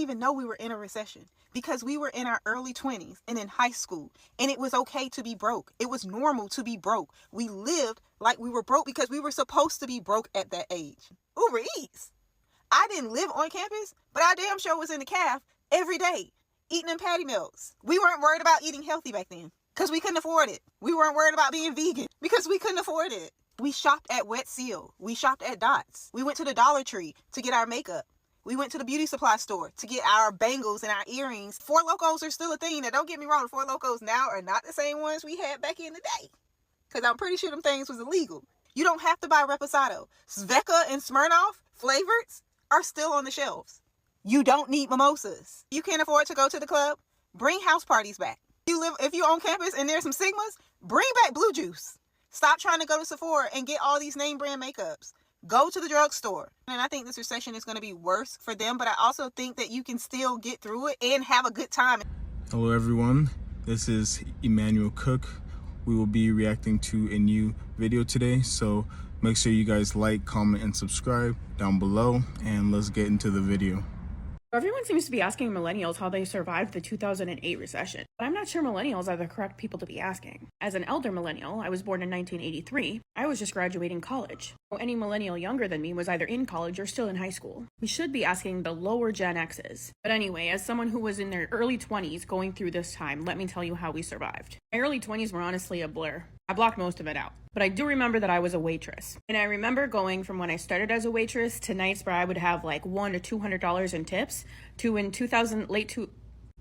even know we were in a recession because we were in our early 20s and in high school, and it was okay to be broke. It was normal to be broke. We lived like we were broke because we were supposed to be broke at that age. Uber Eats. I didn't live on campus, but I damn sure was in the caf every day eating them patty melts. We weren't worried about eating healthy back then because we couldn't afford it. We weren't worried about being vegan because we couldn't afford it. We shopped at Wet Seal. We shopped at Dots. We went to the Dollar Tree to get our makeup. We went to the beauty supply store to get our bangles and our earrings. Four Locos are still a thing. Now, don't get me wrong. The Four Locos now are not the same ones we had back in the day, because I'm pretty sure them things was illegal. You don't have to buy Reposado. Sveka and Smirnoff flavors are still on the shelves. You don't need mimosas. You can't afford to go to the club? Bring house parties back. If you're on campus and there's some Sigmas, bring back Blue Juice. Stop trying to go to Sephora and get all these name brand makeups. Go to the drugstore. And I think this recession is going to be worse for them, but I also think that you can still get through it and have a good time. Hello everyone, this is Emmanuel Cook. We will be reacting to a new video today, so make sure you guys like, comment, and subscribe down below, and let's get into the video. Everyone seems to be asking millennials how they survived the 2008 recession, but I'm not sure millennials are the correct people to be asking. As an elder millennial, I was born in 1983. I was just graduating college. Any millennial younger than me was either in college or still in high school. We should be asking the lower Gen X's. But anyway, as someone who was in their early 20s going through this time, let me tell you how we survived. My early 20s were honestly a blur. I blocked most of it out. But I do remember that I was a waitress. And I remember going from when I started as a waitress to nights where I would have like $100 to $200 in tips to in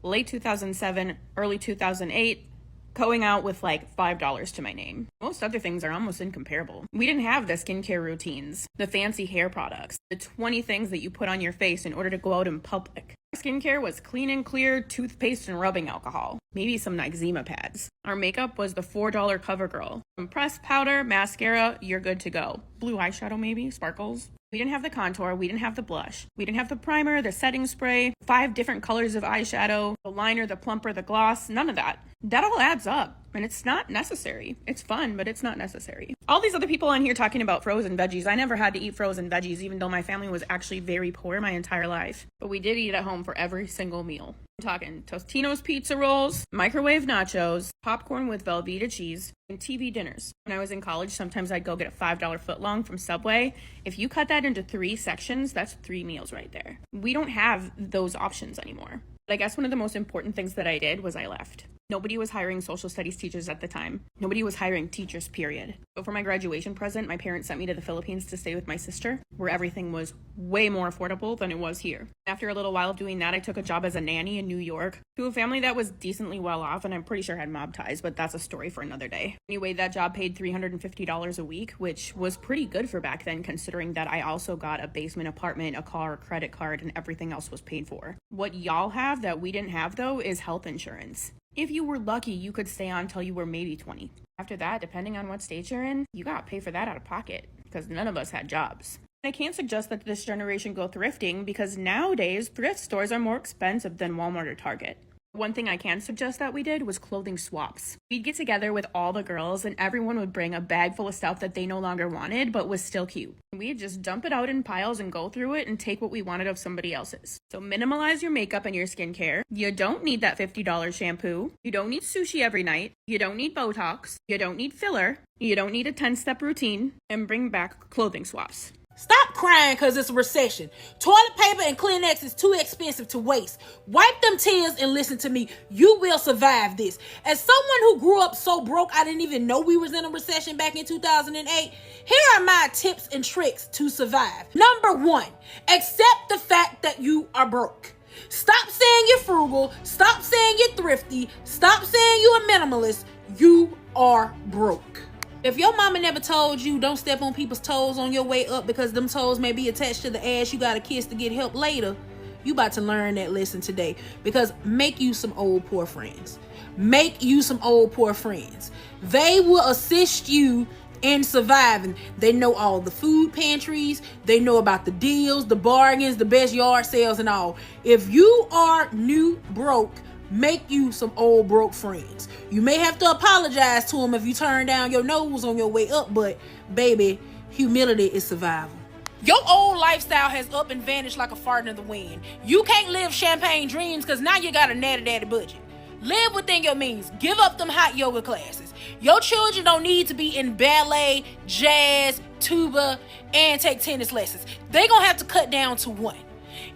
late 2007, early 2008, going out with like $5 to my name. Most other things are almost incomparable. We didn't have the skincare routines, the fancy hair products, the 20 things that you put on your face in order to go out in public. Skincare was clean and clear toothpaste and rubbing alcohol, maybe some Noxzema pads. Our makeup was the $4 CoverGirl. From pressed powder, mascara, you're good to go. Blue eyeshadow maybe, sparkles. We didn't have the contour, we didn't have the blush, we didn't have the primer, the setting spray, 5 different colors of eyeshadow, the liner, the plumper, the gloss, none of that. That all adds up, and it's not necessary. It's fun, but it's not necessary. All these other people on here talking about frozen veggies. I never had to eat frozen veggies, even though my family was actually very poor my entire life. But we did eat at home for every single meal. I'm talking Tostino's pizza rolls, microwave nachos, popcorn with Velveeta cheese, and TV dinners. When I was in college, sometimes I'd go get a $5 footlong from Subway. If you cut that into 3 sections, that's 3 meals right there. We don't have those options anymore. But I guess one of the most important things that I did was I left. Nobody was hiring social studies teachers at the time. Nobody was hiring teachers, period. But for my graduation present, my parents sent me to the Philippines to stay with my sister, where everything was way more affordable than it was here. After a little while of doing that, I took a job as a nanny in New York to a family that was decently well off, and I'm pretty sure had mob ties, but that's a story for another day. Anyway, that job paid $350 a week, which was pretty good for back then, considering that I also got a basement apartment, a car, a credit card, and everything else was paid for. What y'all have that we didn't have, though, is health insurance. If you were lucky, you could stay on until you were maybe 20. After that, depending on what state you're in, you gotta pay for that out of pocket, because none of us had jobs. I can't suggest that this generation go thrifting, because nowadays, thrift stores are more expensive than Walmart or Target. One thing I can suggest that we did was clothing swaps. We'd get together with all the girls and everyone would bring a bag full of stuff that they no longer wanted but was still cute. We'd just dump it out in piles and go through it and take what we wanted of somebody else's. So minimalize your makeup and your skincare. You don't need that $50 shampoo. You don't need sushi every night. You don't need Botox. You don't need filler. You don't need a 10-step routine. And bring back clothing swaps. Stop crying because it's a recession. Toilet paper and Kleenex is too expensive to waste. Wipe them tears and listen to me. You will survive this. As someone who grew up so broke, I didn't even know we was in a recession back in 2008. Here are my tips and tricks to survive. Number 1, accept the fact that you are broke. Stop saying you're frugal. Stop saying you're thrifty. Stop saying you're a minimalist. You are broke. If your mama never told you don't step on people's toes on your way up because them toes may be attached to the ass you gotta kiss to get help later, you about to learn that lesson today. Because make you some old poor friends. Make you some old poor friends. They will assist you in surviving. They know all the food pantries. They know about the deals, the bargains, the best yard sales and all. If you are new broke, make you some old broke friends. You may have to apologize to them if you turn down your nose on your way up, but baby, humility is survival. Your old lifestyle has up and vanished like a fart in the wind. You can't live champagne dreams because now you got a natty daddy budget. Live within your means. Give up them hot yoga classes. Your children don't need to be in ballet, jazz, tuba, and take tennis lessons. They're going to have to cut down to one.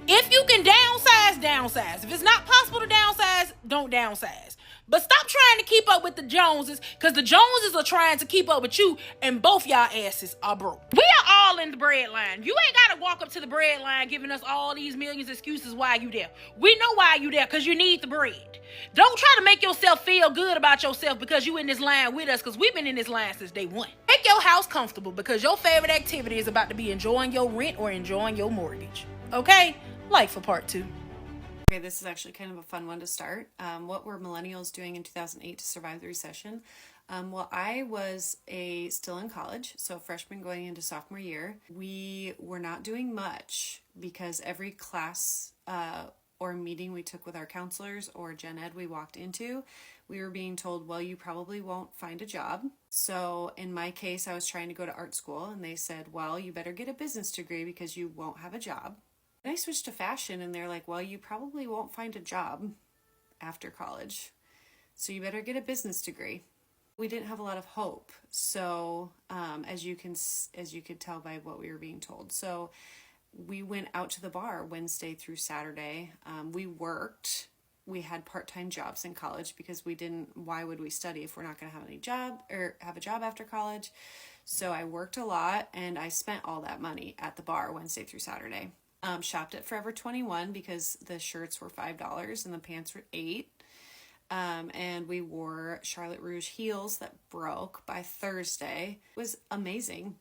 If you can downsize, downsize. If it's not possible to downsize, don't downsize. But stop trying to keep up with the Joneses, because the Joneses are trying to keep up with you, and both y'all asses are broke. We are all in the bread line. You ain't got to walk up to the bread line giving us all these millions of excuses why you there. We know why you there, because you need the bread. Don't try to make yourself feel good about yourself because you in this line with us, because we've been in this line since day one. Make your house comfortable, because your favorite activity is about to be enjoying your rent or enjoying your mortgage. Okay? Life for part 2. Okay, this is actually kind of a fun one to start. What were millennials doing in 2008 to survive the recession? Well, I was still in college, so freshman going into sophomore year. We were not doing much because every class or meeting we took with our counselors or gen ed we walked into, we were being told, well, you probably won't find a job. So in my case, I was trying to go to art school, and they said, well, you better get a business degree because you won't have a job. I switched to fashion, and they're like, well, you probably won't find a job after college, so you better get a business degree. We didn't have a lot of hope, so as you could tell by what we were being told. So we went out to the bar Wednesday through Saturday. We worked. We had part-time jobs in college because why would we study if we're not going to have any job or have a job after college? So I worked a lot, and I spent all that money at the bar Wednesday through Saturday. Shopped at Forever 21 because the shirts were $5 and the pants were $8. And we wore Charlotte Rouge heels that broke by Thursday. It was amazing.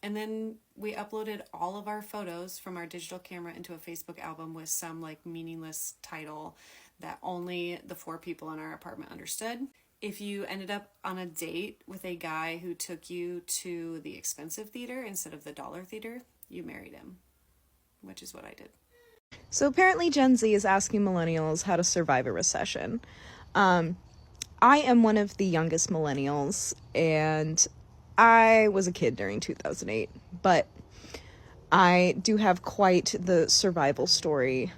And then we uploaded all of our photos from our digital camera into a Facebook album with some like meaningless title that only the 4 people in our apartment understood. If you ended up on a date with a guy who took you to the expensive theater instead of the dollar theater, you married him. Which is what I did. So apparently Gen Z is asking millennials how to survive a recession. I am one of the youngest millennials, and I was a kid during 2008, but I do have quite the survival story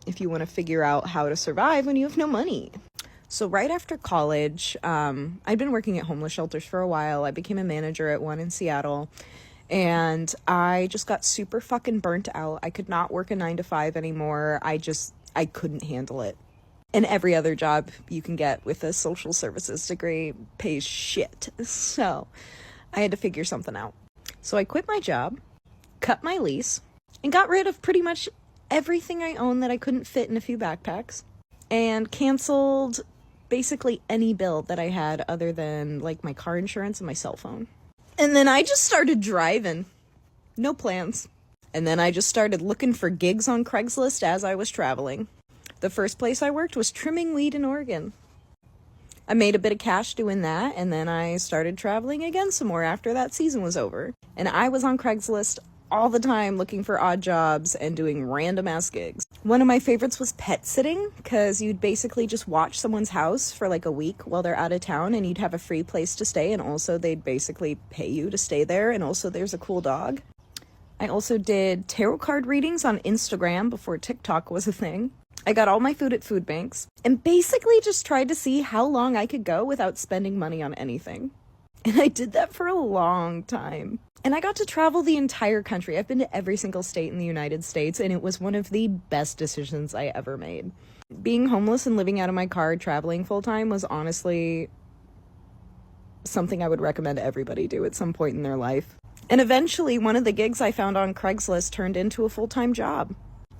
if you want to figure out how to survive when you have no money. So right after college, I'd been working at homeless shelters for a while. I became a manager at one in Seattle. And I just got super fucking burnt out. I could not work a 9-to-5 anymore. I couldn't handle it. And every other job you can get with a social services degree pays shit. So I had to figure something out. So I quit my job, cut my lease, and got rid of pretty much everything I owned that I couldn't fit in a few backpacks, and canceled basically any bill that I had other than like my car insurance and my cell phone. And then I just started driving. No plans. And then I just started looking for gigs on Craigslist as I was traveling. The first place I worked was trimming weed in Oregon. I made a bit of cash doing that, and then I started traveling again some more after that season was over. And I was on Craigslist all the time looking for odd jobs and doing random ass gigs. One of my favorites was pet sitting, because you'd basically just watch someone's house for like a week while they're out of town, and you'd have a free place to stay, and also they'd basically pay you to stay there, and also there's a cool dog. I also did tarot card readings on Instagram before TikTok was a thing. I got all my food at food banks, and basically just tried to see how long I could go without spending money on anything. And I did that for a long time. And I got to travel the entire country. I've been to every single state in the United States, and it was one of the best decisions I ever made. Being homeless and living out of my car, traveling full-time, was honestly something I would recommend everybody do at some point in their life. And eventually, one of the gigs I found on Craigslist turned into a full-time job.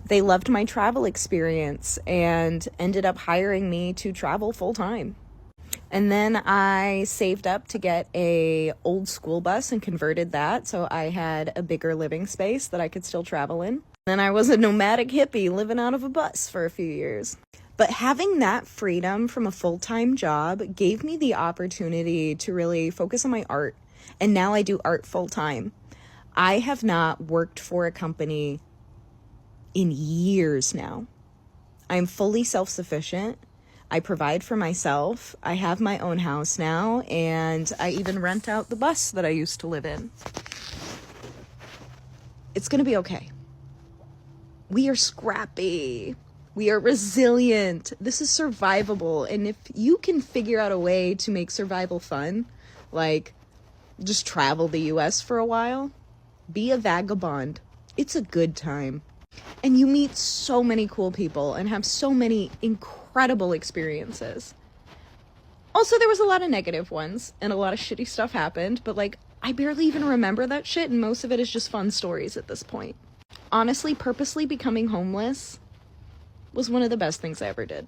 They loved my travel experience and ended up hiring me to travel full-time. And then I saved up to get a old school bus and converted that, so I had a bigger living space that I could still travel in. Then I was a nomadic hippie living out of a bus for a few years. But having that freedom from a full-time job gave me the opportunity to really focus on my art. And now I do art full-time. I have not worked for a company in years now. I'm fully self-sufficient. I provide for myself. I have my own house now, and I even rent out the bus that I used to live in. It's going to be okay. We are scrappy. We are resilient. This is survivable. And if you can figure out a way to make survival fun, like just travel the US for a while, be a vagabond. It's a good time. And you meet so many cool people and have so many incredible experiences. Also, there was a lot of negative ones and a lot of shitty stuff happened, but like, I barely even remember that shit, and most of it is just fun stories at this point. Honestly, purposely becoming homeless was one of the best things I ever did.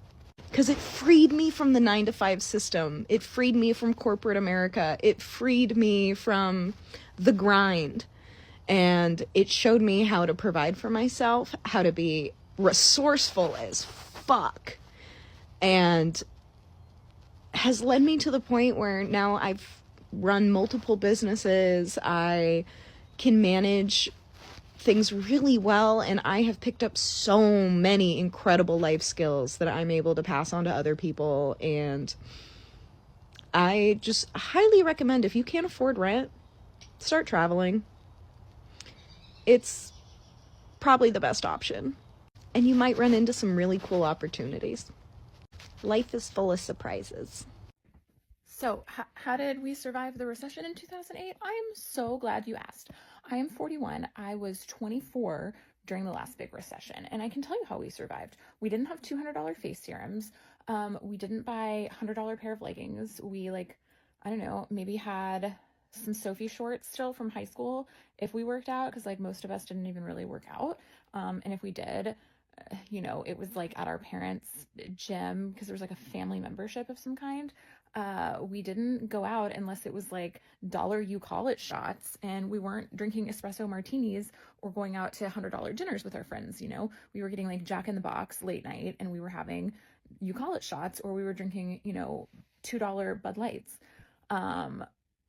Because it freed me from the 9-to-5 system. It freed me from corporate America. It freed me from the grind. And it showed me how to provide for myself, how to be resourceful as fuck. And has led me to the point where now I've run multiple businesses. I can manage things really well, and I have picked up so many incredible life skills that I'm able to pass on to other people. And I just highly recommend, if you can't afford rent, start traveling. It's probably the best option, and you might run into some really cool opportunities. Life is full of surprises. So, how did we survive the recession in 2008? I'm so glad you asked. I am 41. I was 24 during the last big recession, and I can tell you how we survived. We didn't have $200 face serums. We didn't buy $100 pair of leggings. We, I don't know, maybe had some Sophie shorts still from high school if we worked out, because most of us didn't even really work out. And if we did, it was at our parents' gym, because there was a family membership of some kind. We didn't go out unless it was dollar you call it shots, and we weren't drinking espresso martinis or going out to $100 dinners with our friends. We were getting Jack in the Box late night, and we were having you call it shots, or we were drinking $2 Bud Lights.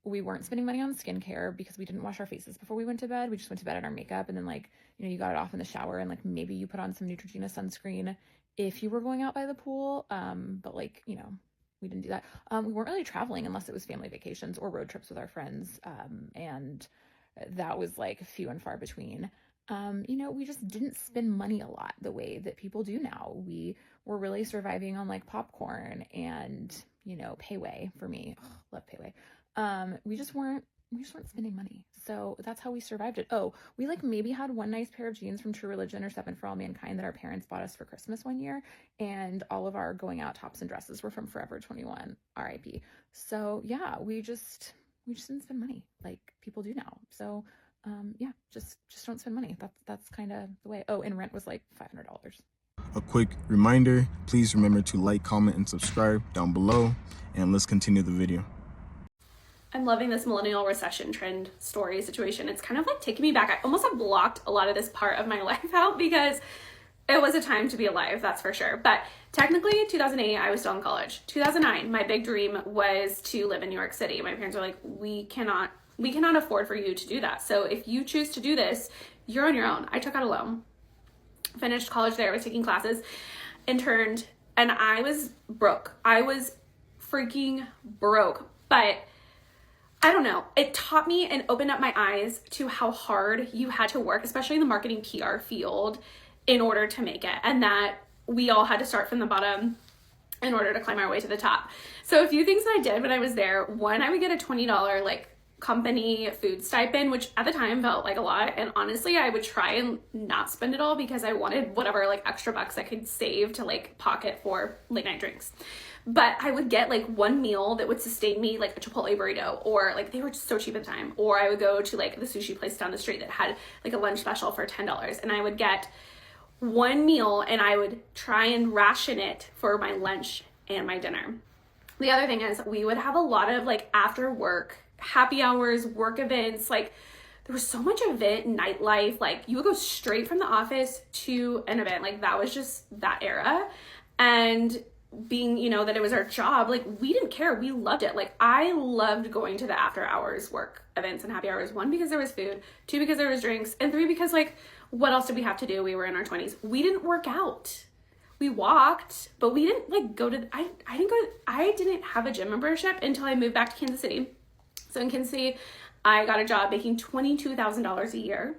We weren't spending money on skincare because we didn't wash our faces before we went to bed. We just went to bed in our makeup, and then you got it off in the shower, and maybe you put on some Neutrogena sunscreen if you were going out by the pool. But we didn't do that. We weren't really traveling unless it was family vacations or road trips with our friends. And that was few and far between. We just didn't spend money a lot the way that people do now. We were really surviving on popcorn and, Payway for me. Oh, love Payway. We just weren't spending money. So that's how we survived it. Oh, we maybe had one nice pair of jeans from True Religion or Seven for All Mankind that our parents bought us for Christmas one year. And all of our going out tops and dresses were from Forever 21, RIP. So yeah, we just didn't spend money like people do now. So yeah, just don't spend money. That's kind of the way. Oh, and rent was $500. A quick reminder, please remember to like, comment, and subscribe down below, and let's continue the video. I'm loving this millennial recession trend story situation. It's kind of taking me back. I almost have blocked a lot of this part of my life out because it was a time to be alive, that's for sure. But technically 2008, I was still in college. 2009, my big dream was to live in New York City. My parents were like, we cannot afford for you to do that. So if you choose to do this, you're on your own. I took out a loan, finished college there, was taking classes, interned, and I was broke. I was freaking broke. But I don't know, it taught me and opened up my eyes to how hard you had to work, especially in the marketing PR field, in order to make it, and that we all had to start from the bottom in order to climb our way to the top. So a few things that I did when I was there: one, I would get a $20 company food stipend, which at the time felt like a lot, and honestly I would try and not spend it all because I wanted whatever extra bucks I could save to pocket for late night drinks. But I would get one meal that would sustain me, a Chipotle burrito, or they were just so cheap at the time. Or I would go to the sushi place down the street that had a lunch special for $10, and I would get one meal and I would try and ration it for my lunch and my dinner. The other thing is we would have a lot of after work happy hours, work events. There was so much event nightlife. You would go straight from the office to an event. That was just that era. And being, that it was our job, we didn't care. We loved it. I loved going to the after hours work events and happy hours. 1, because there was food. 2, because there was drinks. And 3, because what else did we have to do? We were in our 20s. We didn't work out. We walked, but we didn't go to, I didn't have a gym membership until I moved back to Kansas City. So in Kansas City, I got a job making $22,000 a year.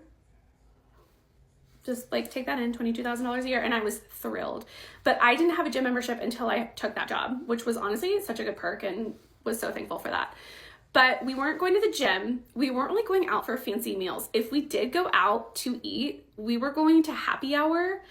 just like take that in, $22,000 a year. And I was thrilled. But I didn't have a gym membership until I took that job, which was honestly such a good perk, and was so thankful for that. But we weren't going to the gym. We weren't really going out for fancy meals. If we did go out to eat, we were going to happy hour,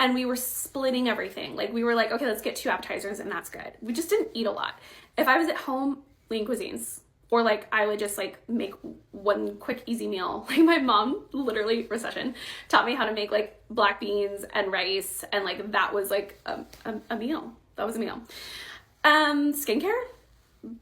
and we were splitting everything. Like, we were like, okay, let's get 2 appetizers and that's good. We just didn't eat a lot. If I was at home, lean cuisines. Or like, I would just like make one quick easy meal. Like, my mom, literally, Recession, taught me how to make like black beans and rice. And like, that was like a meal. That was a meal. Skincare,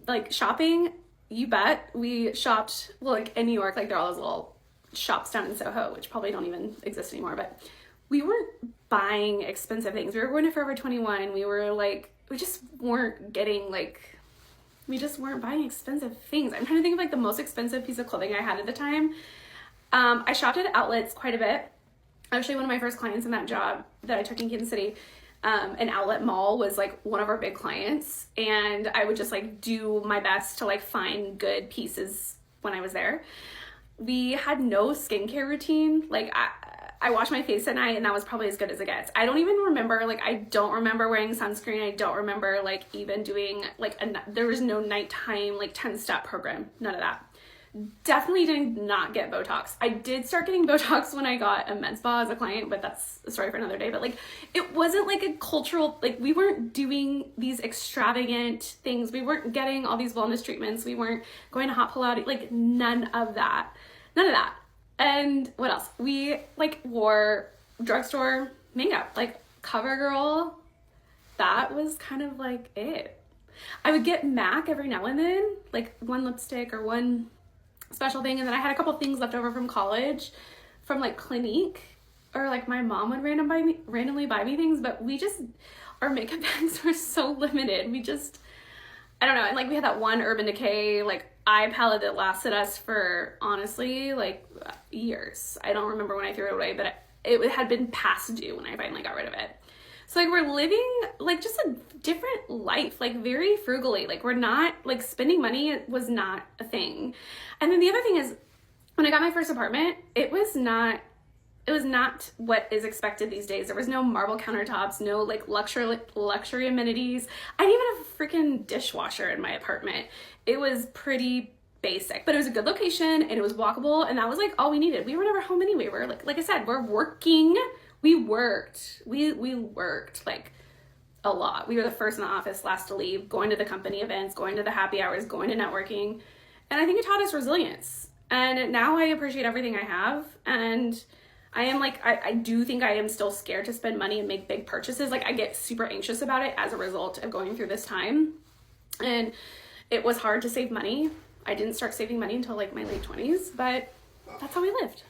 like shopping, you bet. We shopped, well, like in New York, like there are all those little shops down in Soho, which probably don't even exist anymore, but we weren't buying expensive things. We were going to Forever 21. We were like, we just weren't getting like, we just weren't buying expensive things. I'm trying to think of like the most expensive piece of clothing I had at the time. I shopped at outlets quite a bit. Actually, one of my first clients in that job that I took in Kansas City, an outlet mall was like one of our big clients. And I would just like do my best to like find good pieces when I was there. We had no skincare routine. Like, I wash my face at night, and that was probably as good as it gets. I don't even remember, like, I don't remember wearing sunscreen. I don't remember, like, even doing, like, there was no nighttime, like, 10-step program. None of that. Definitely did not get Botox. I did start getting Botox when I got a med spa as a client, but that's a story for another day. But, like, it wasn't, like, a cultural, like, we weren't doing these extravagant things. We weren't getting all these wellness treatments. We weren't going to hot Pilates. Like, none of that. None of that. And what else? We like wore drugstore makeup, like CoverGirl. That was kind of like it. I would get MAC every now and then, like one lipstick or one special thing. And then I had a couple things left over from college, from like Clinique, or like my mom would randomly buy me things, but our makeup bags were so limited. I don't know. And like we had that one Urban Decay like eye palette that lasted us for honestly like years. I don't remember when I threw it away, but it had been past due when I finally got rid of it. So like we're living like just a different life, like very frugally. Like we're not like spending money was not a thing. And then the other thing is when I got my first apartment, it was not what is expected these days. There was no marble countertops, no like luxury amenities. I didn't even have a freaking dishwasher in my apartment. It was pretty basic, but it was a good location and it was walkable, and that was like all we needed. We were never home anyway. We're like I said, we're working. We worked like a lot. We were the first in the office, last to leave, going to the company events, going to the happy hours, going to networking. And I think it taught us resilience. And now I appreciate everything I have. And I am like, I do think I am still scared to spend money and make big purchases. Like I get super anxious about it as a result of going through this time. And it was hard to save money. I didn't start saving money until like my late 20s, but that's how we lived.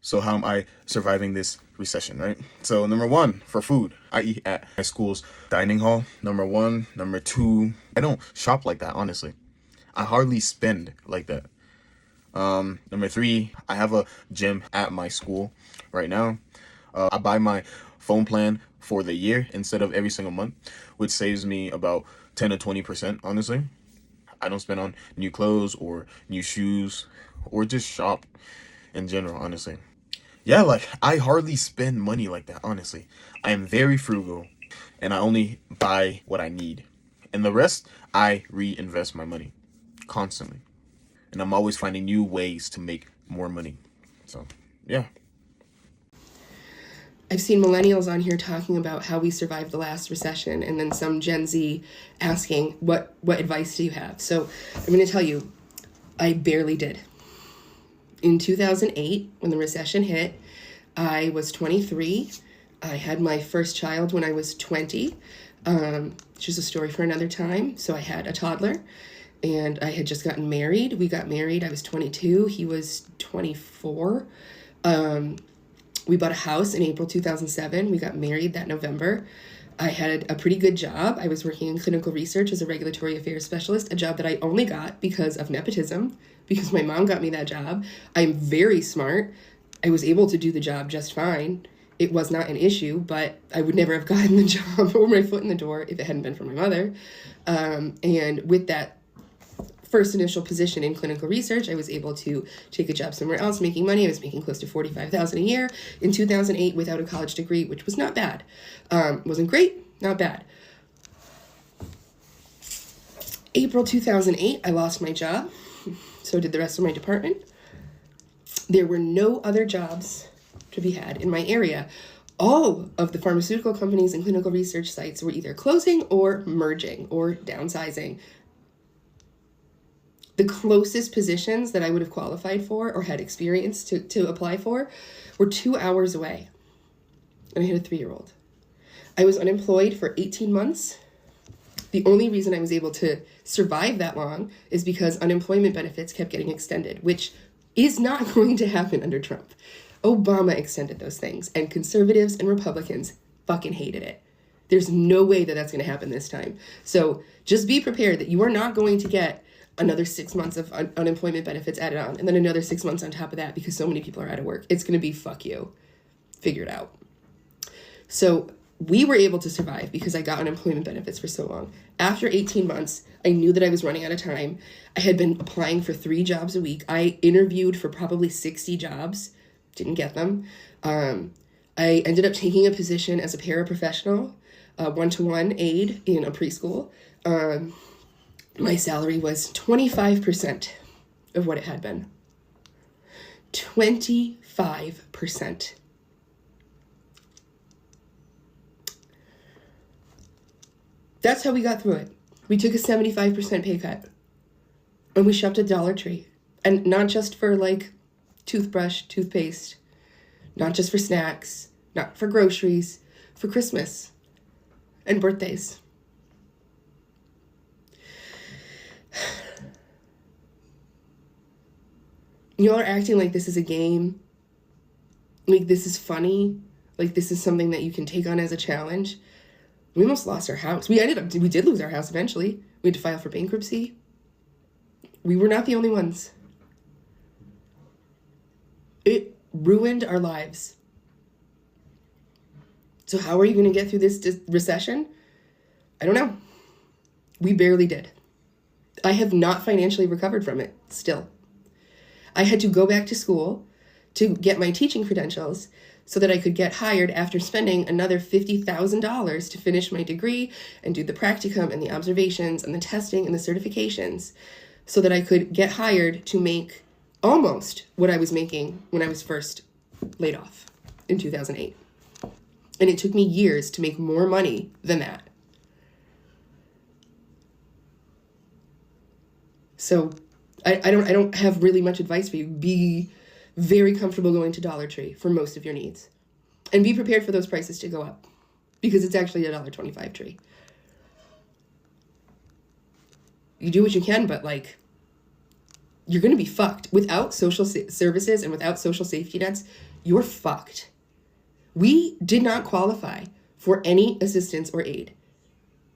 So how am I surviving this recession, right? So number one, for food, I eat at my school's dining hall. Number one. Number two, I don't shop like that, honestly. I hardly spend like that. Number three, I have a gym at my school right now. I buy my phone plan for the year instead of every single month, which saves me about 10 to 20%, honestly. I don't spend on new clothes or new shoes or just shop in general, honestly. Yeah, like I hardly spend money like that, honestly. I am very frugal and I only buy what I need. And the rest, I reinvest my money constantly. And I'm always finding new ways to make more money. So, yeah. I've seen millennials on here talking about how we survived the last recession, and then some Gen Z asking, what advice do you have? So I'm going to tell you, I barely did. In 2008, when the recession hit, I was 23. I had my first child when I was 20, which is a story for another time. So I had a toddler. And I had just gotten married. We got married. I was 22. He was 24. We bought a house in April 2007. We got married that November. I had a pretty good job. I was working in clinical research as a regulatory affairs specialist, a job that I only got because of nepotism, because my mom got me that job. I'm very smart. I was able to do the job just fine. It was not an issue, but I would never have gotten the job or my foot in the door if it hadn't been for my mother. And with that first initial position in clinical research, I was able to take a job somewhere else making money. I was making close to $45,000 a year in 2008 without a college degree, which was not bad. Wasn't great, not bad. April 2008, I lost my job. So did the rest of my department. There were no other jobs to be had in my area. All of the pharmaceutical companies and clinical research sites were either closing or merging or downsizing. The closest positions that I would have qualified for or had experience to apply for were 2 hours away. And I had a 3-year-old. I was unemployed for 18 months. The only reason I was able to survive that long is because unemployment benefits kept getting extended, which is not going to happen under Trump. Obama extended those things, and conservatives and Republicans fucking hated it. There's no way that that's going to happen this time. So just be prepared that you are not going to get another 6 months of unemployment benefits added on, and then another 6 months on top of that because so many people are out of work. It's going to be fuck you. Figure it out. So we were able to survive because I got unemployment benefits for so long. After 18 months, I knew that I was running out of time. I had been applying for 3 jobs a week. I interviewed for probably 60 jobs. Didn't get them. I ended up taking a position as a paraprofessional, one-to-one aide in a preschool. My salary was 25% of what it had been. 25%. That's how we got through it. We took a 75% pay cut. And we shopped at Dollar Tree. And not just for like toothbrush, toothpaste, not just for snacks, not for groceries, for Christmas and birthdays. Y'all are acting like this is a game, like this is funny, like this is something that you can take on as a challenge. We almost lost our house. We did lose our house eventually. We had to file for bankruptcy. We were not the only ones. It ruined our lives. So how are you going to get through this recession? I don't know. We barely did. I have not financially recovered from it still. I had to go back to school to get my teaching credentials so that I could get hired after spending another $50,000 to finish my degree and do the practicum and the observations and the testing and the certifications so that I could get hired to make almost what I was making when I was first laid off in 2008. And it took me years to make more money than that. So I don't have really much advice for you. Be very comfortable going to Dollar Tree for most of your needs. And be prepared for those prices to go up because it's actually a $1.25 tree. You do what you can, but like, you're going to be fucked. Without social services and without social safety nets, you're fucked. We did not qualify for any assistance or aid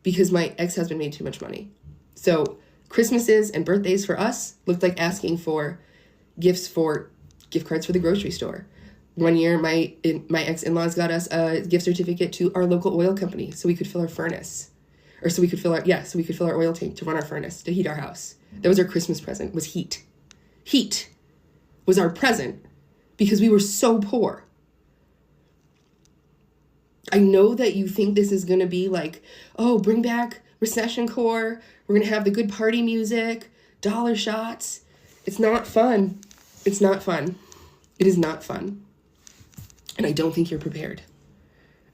because my ex-husband made too much money. So Christmases and birthdays for us looked like asking for gifts for gift cards for the grocery store. One year, my ex-in-laws got us a gift certificate to our local oil company so we could fill our furnace. Or so we could fill our oil tank to run our furnace, to heat our house. That was our Christmas present, was heat. Heat was our present because we were so poor. I know that you think this is going to be like, oh, bring back Recession core. We're going to have the good party music, dollar shots. It's not fun. It's not fun. It is not fun. And I don't think you're prepared.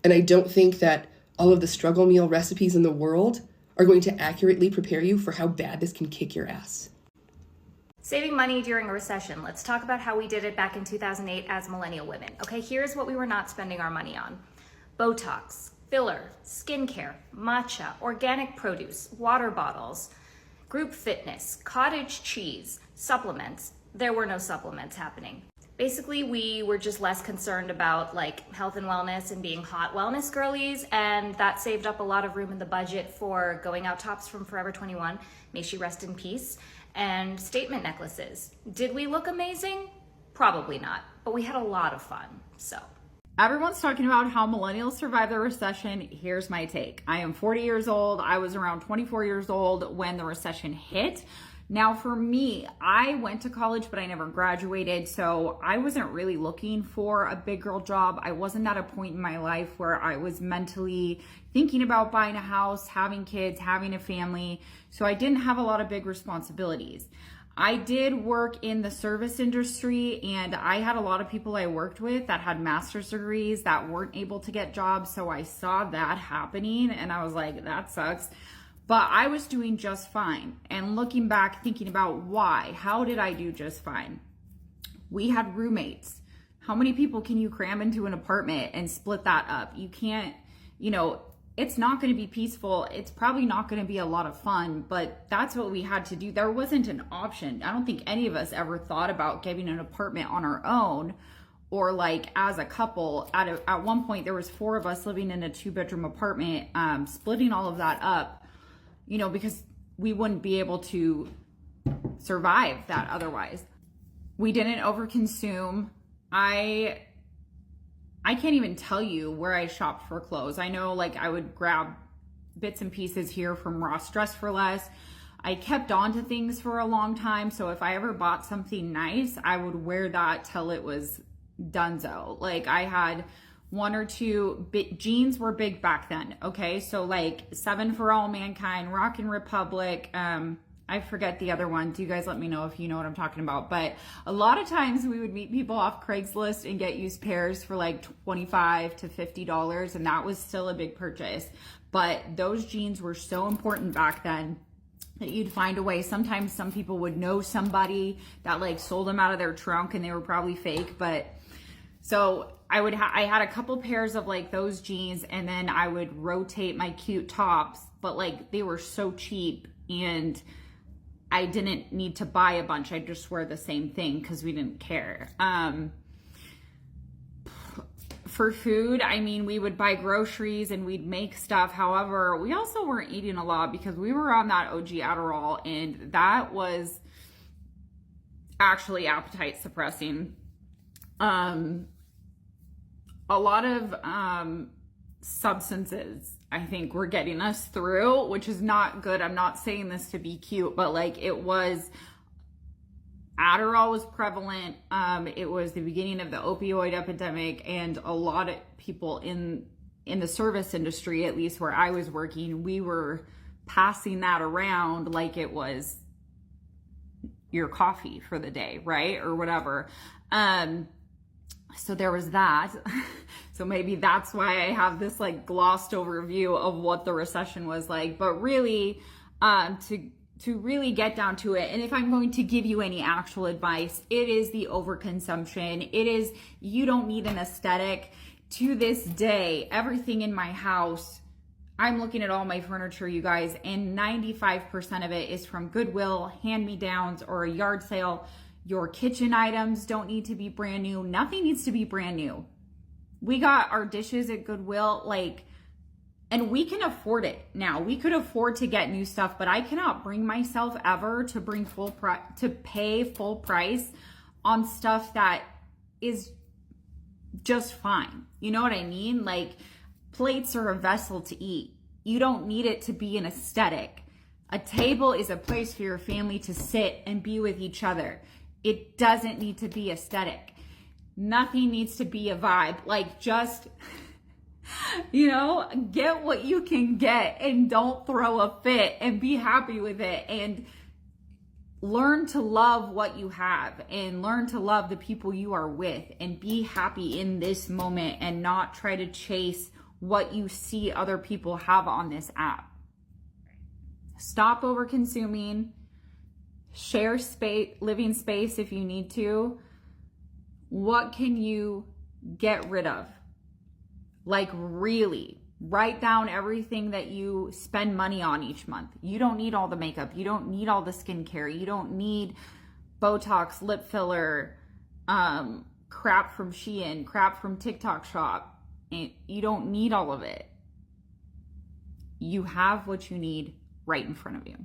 And I don't think that all of the struggle meal recipes in the world are going to accurately prepare you for how bad this can kick your ass. Saving money during a recession. Let's talk about how we did it back in 2008 as millennial women. Okay, here's what we were not spending our money on. Botox, filler, skincare, matcha, organic produce, water bottles, group fitness, cottage cheese, supplements. There were no supplements happening. Basically, we were just less concerned about like health and wellness and being hot wellness girlies, and that saved up a lot of room in the budget for going out tops from Forever 21, may she rest in peace, and statement necklaces. Did we look amazing? Probably not, but we had a lot of fun, so. Everyone's talking about how millennials survive the recession. Here's my take. I am 40 years old. I was around 24 years old when the recession hit. Now for me, I went to college, but I never graduated. So I wasn't really looking for a big girl job. I wasn't at a point in my life where I was mentally thinking about buying a house, having kids, having a family. So I didn't have a lot of big responsibilities. I did work in the service industry, and I had a lot of people I worked with that had master's degrees that weren't able to get jobs. So I saw that happening and I was like, that sucks. But I was doing just fine. And looking back, thinking about why, how did I do just fine? We had roommates. How many people can you cram into an apartment and split that up? You can't, it's not going to be peaceful. It's probably not going to be a lot of fun, but that's what we had to do. There wasn't an option. I don't think any of us ever thought about getting an apartment on our own or like as a couple. At one point, there was 4 of us living in a 2-bedroom apartment, splitting all of that up, because we wouldn't be able to survive that otherwise. We didn't overconsume. I can't even tell you where I shopped for clothes. I know like I would grab bits and pieces here from Ross Dress for Less. I kept on to things for a long time. So if I ever bought something nice, I would wear that till it was donezo. Like I had 1 or 2 jeans were big back then. Okay. So like 7 for All Mankind, Rockin' Republic, I forget the other one. Do you guys let me know if you know what I'm talking about? But a lot of times we would meet people off Craigslist and get used pairs for like $25 to $50, and that was still a big purchase. But those jeans were so important back then that you'd find a way. Sometimes some people would know somebody that like sold them out of their trunk and they were probably fake. But so I had a couple pairs of like those jeans, and then I would rotate my cute tops, but like they were so cheap and I didn't need to buy a bunch. I just wear the same thing because we didn't care. For food, I mean, we would buy groceries and we'd make stuff. However, we also weren't eating a lot because we were on that OG Adderall, and that was actually appetite suppressing. A lot of substances, I think, were getting us through, which is not good. I'm not saying this to be cute, but like Adderall was prevalent. It was the beginning of the opioid epidemic, and a lot of people in the service industry, at least where I was working, we were passing that around like it was your coffee for the day, right? Or whatever. So there was that. So maybe that's why I have this like glossed overview of what the recession was like. But really, to really get down to it, and if I'm going to give you any actual advice, it is the overconsumption. It is, you don't need an aesthetic. To this day, everything in my house, I'm looking at all my furniture, you guys, and 95% of it is from Goodwill, hand-me-downs, or a yard sale. Your kitchen items don't need to be brand new. Nothing needs to be brand new. We got our dishes at Goodwill, and we can afford it now. We could afford to get new stuff, but I cannot bring myself ever to pay full price on stuff that is just fine. You know what I mean? Like, plates are a vessel to eat. You don't need it to be an aesthetic. A table is a place for your family to sit and be with each other. It doesn't need to be aesthetic. Nothing needs to be a vibe. Like, just, get what you can get and don't throw a fit, and be happy with it, and learn to love what you have, and learn to love the people you are with, and be happy in this moment, and not try to chase what you see other people have on this app. Stop over consuming. Share space, living space if you need to. What can you get rid of? Like, really, write down everything that you spend money on each month. You don't need all the makeup. You don't need all the skincare. You don't need Botox, lip filler, crap from Shein, crap from TikTok Shop. You don't need all of it. You have what you need right in front of you.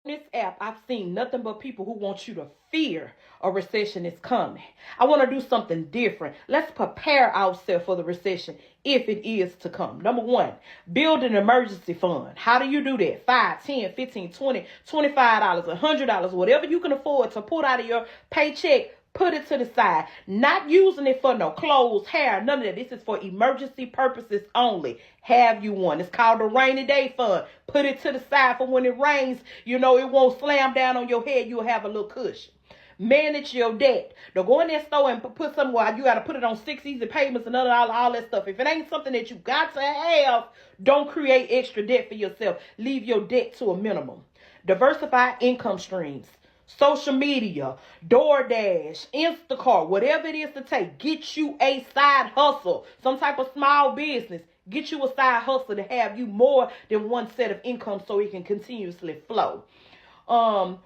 this app, I've seen nothing but people who want you to fear a recession is coming. I want to do something different. Let's prepare ourselves for the recession if it is to come. Number one, build an emergency fund. How do you do that? 5, 10, 15, 20, $25, $100, whatever you can afford to pull out of your paycheck. Put it to the side. Not using it for no clothes, hair, none of that. This is for emergency purposes only. Have you one? It's called the rainy day fund. Put it to the side for when it rains. You know, it won't slam down on your head. You'll have a little cushion. Manage your debt. Don't go in that store and put somewhere. You got to put it on 6 easy payments and all that stuff. If it ain't something that you got to have, don't create extra debt for yourself. Leave your debt to a minimum. Diversify income streams. Social media, DoorDash, Instacart, whatever it is to take, get you a side hustle, some type of small business. Get you a side hustle to have you more than one set of income so it can continuously flow.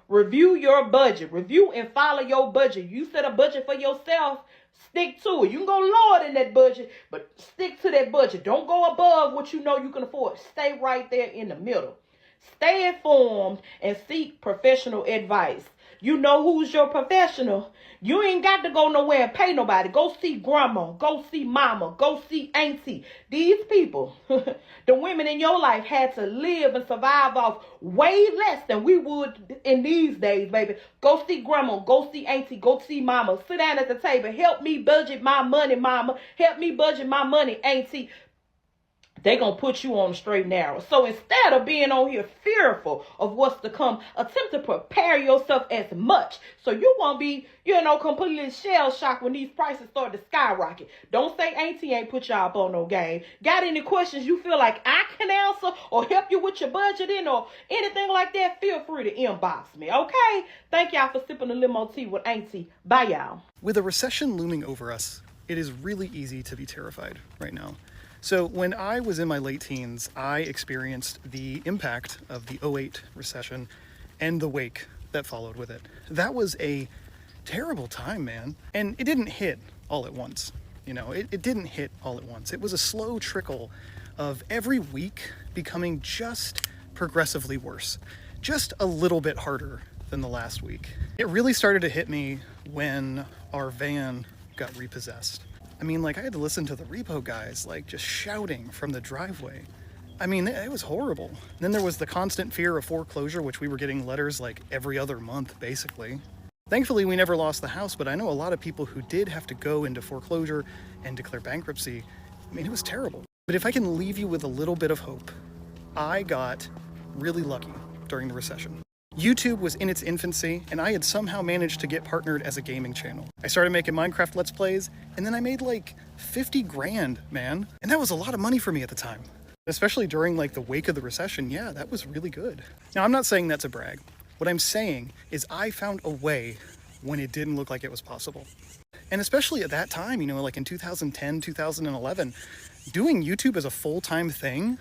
Review your budget. Review and follow your budget. You set a budget for yourself, stick to it. You can go lower than that budget, but stick to that budget. Don't go above what you know you can afford. Stay right there in the middle. Stay informed and seek professional advice. You know who's your professional. You ain't got to go nowhere and pay nobody. Go see grandma. Go see mama. Go see auntie. These people, the women in your life had to live and survive off way less than we would in these days, baby. Go see grandma. Go see auntie. Go see mama. Sit down at the table. Help me budget my money, mama. Help me budget my money, auntie. They're going to put you on the straight and narrow. So instead of being on here fearful of what's to come, attempt to prepare yourself as much so you won't be, completely shell-shocked when these prices start to skyrocket. Don't say auntie ain't put y'all up on no game. Got any questions you feel like I can answer or help you with your budgeting or anything like that, feel free to inbox me, okay? Thank y'all for sipping a limo tea with auntie. Bye, y'all. With a recession looming over us, it is really easy to be terrified right now. So when I was in my late teens, I experienced the impact of the '08 recession and the wake that followed with it. That was a terrible time, man. And it didn't hit all at once. It didn't hit all at once. It was a slow trickle of every week becoming just progressively worse, just a little bit harder than the last week. It really started to hit me when our van got repossessed. I had to listen to the repo guys, just shouting from the driveway. It was horrible. And then there was the constant fear of foreclosure, which we were getting letters every other month, basically. Thankfully, we never lost the house, but I know a lot of people who did have to go into foreclosure and declare bankruptcy. It was terrible. But if I can leave you with a little bit of hope, I got really lucky during the recession. YouTube was in its infancy, and I had somehow managed to get partnered as a gaming channel. I started making Minecraft Let's Plays, and then I made 50 grand, man. And that was a lot of money for me at the time. Especially during the wake of the recession, yeah, that was really good. Now, I'm not saying that's a brag. What I'm saying is I found a way when it didn't look like it was possible. And especially at that time, in 2010, 2011, doing YouTube as a full-time thing,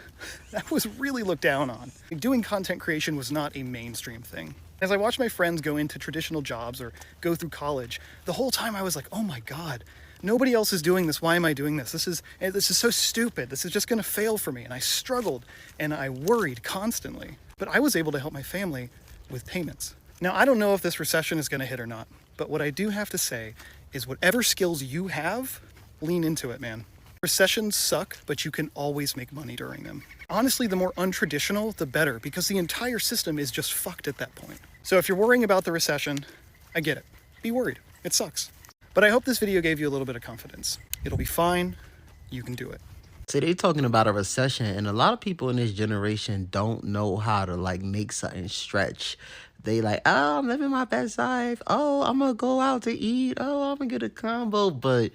that was really looked down on. Doing content creation was not a mainstream thing. As I watched my friends go into traditional jobs or go through college, the whole time I was like, oh my God, nobody else is doing this. Why am I doing this? This is so stupid. This is just gonna fail for me. And I struggled and I worried constantly. But I was able to help my family with payments. Now, I don't know if this recession is gonna hit or not, but what I do have to say is whatever skills you have, lean into it, man. Recessions suck, but you can always make money during them. Honestly, the more untraditional, the better, because the entire system is just fucked at that point. So if you're worrying about the recession, I get it. Be worried. It sucks. But I hope this video gave you a little bit of confidence. It'll be fine. You can do it. So they talking about a recession, and a lot of people in this generation don't know how to make something stretch. They oh, I'm living my best life. Oh, I'm gonna go out to eat. Oh, I'm gonna get a combo. But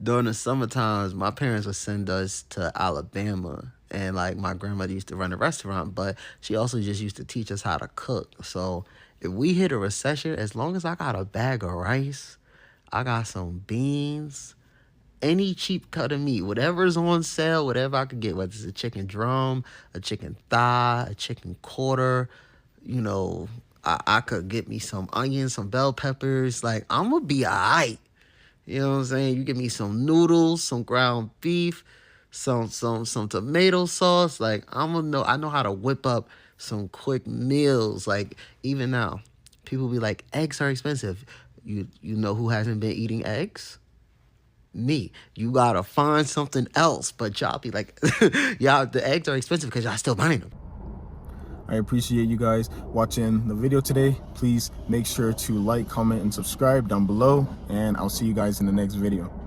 during the summer times, my parents would send us to Alabama, and my grandmother used to run a restaurant, but she also just used to teach us how to cook. So if we hit a recession, as long as I got a bag of rice, I got some beans, any cheap cut of meat, whatever's on sale, whatever I could get, whether it's a chicken drum, a chicken thigh, a chicken quarter, I could get me some onions, some bell peppers. I'm gonna be all right. You know what I'm saying? You give me some noodles, some ground beef, some tomato sauce. I know how to whip up some quick meals. Like even now, people be like, eggs are expensive. You know who hasn't been eating eggs? Me. You gotta find something else. But y'all be like, y'all, the eggs are expensive because y'all still buying them. I appreciate you guys watching the video today. Please make sure to like, comment, and subscribe down below, and I'll see you guys in the next video.